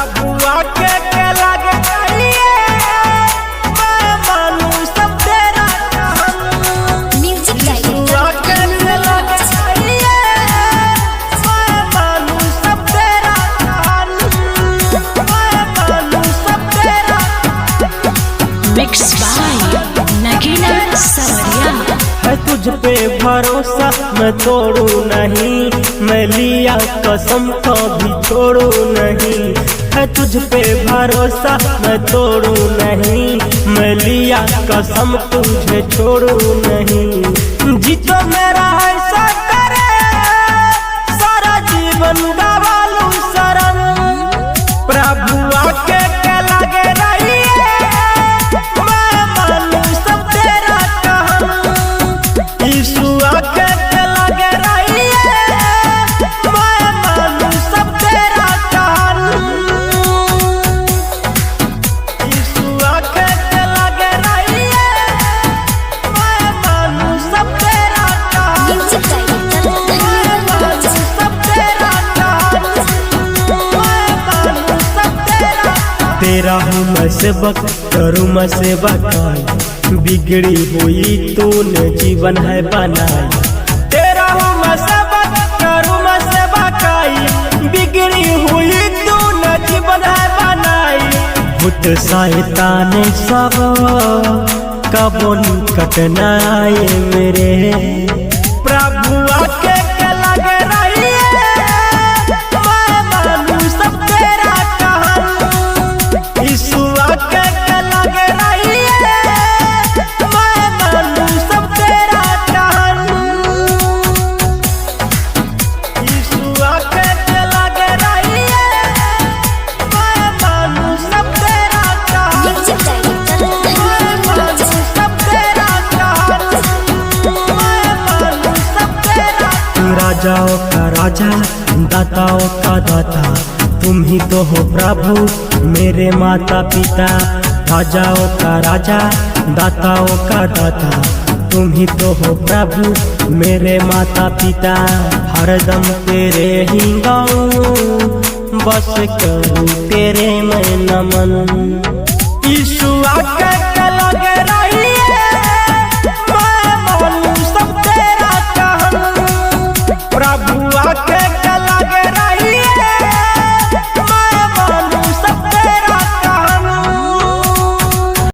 प्रभु आके के लगे मैं मानू सब तेरा म्यूजिक यीशु आके के लगे मैं मानू सब तेरा मैं मानू सब तेरा। मिक्स बाय नगीना सवरिया। है तुझ पे भरोसा मैं तोड़ू नहीं, मैं लिया कसम कभी छोड़ू नहीं। है तुझ पे भरोसा मैं तोड़ू नहीं, मैं लिया कसम तुझे छोड़ू नहीं। जी तो मेरा ऐसा करे सारा जीवन गवा लूं शरण, प्रभु आके के लगे रहिए मैं मानू सब तेरा कहम। यीशु आके के लगे रहिए मैं मानू सब तेरा कहम। यीशु आके के लगे रहिए मैं मानू सब तेरा कहम। म्यूजिक मैं मानू सब तेरा कहम। मैं मानू सब तेरा। तेरा हूँ मैं सेवक करूँ मैं सेवा काई, बिगड़ी हुई तूने जीवन है बनाई। तेरा हूँ मैं सेवक करूँ मैं सेवा काई, बिगड़ी हुई तूने जीवन है बनाई। भूत शैतान सब कबो निकट न आए मेरे, प्रभु आके के लगे रहिए मैं मानू सब तेरा कहम। यीशु आके के लगे रहिए मैं मानू सब तेरा कहम। यीशु आके के लगे रहिए मैं मानू सब तेरा कहम। म्यूजिक मैं मानू सब तेरा कहम। मैं मानू सब तेरा। राजाओं का राजा दाताओं का दाता तुम ही तो हो प्रभु मेरे माता पिता। राजाओं का राजा दाताओं का दाता तुम ही तो हो प्रभु मेरे माता पिता। हरदम तेरे ही गाऊं बस करूं तेरे मैं नमन। यीशु आके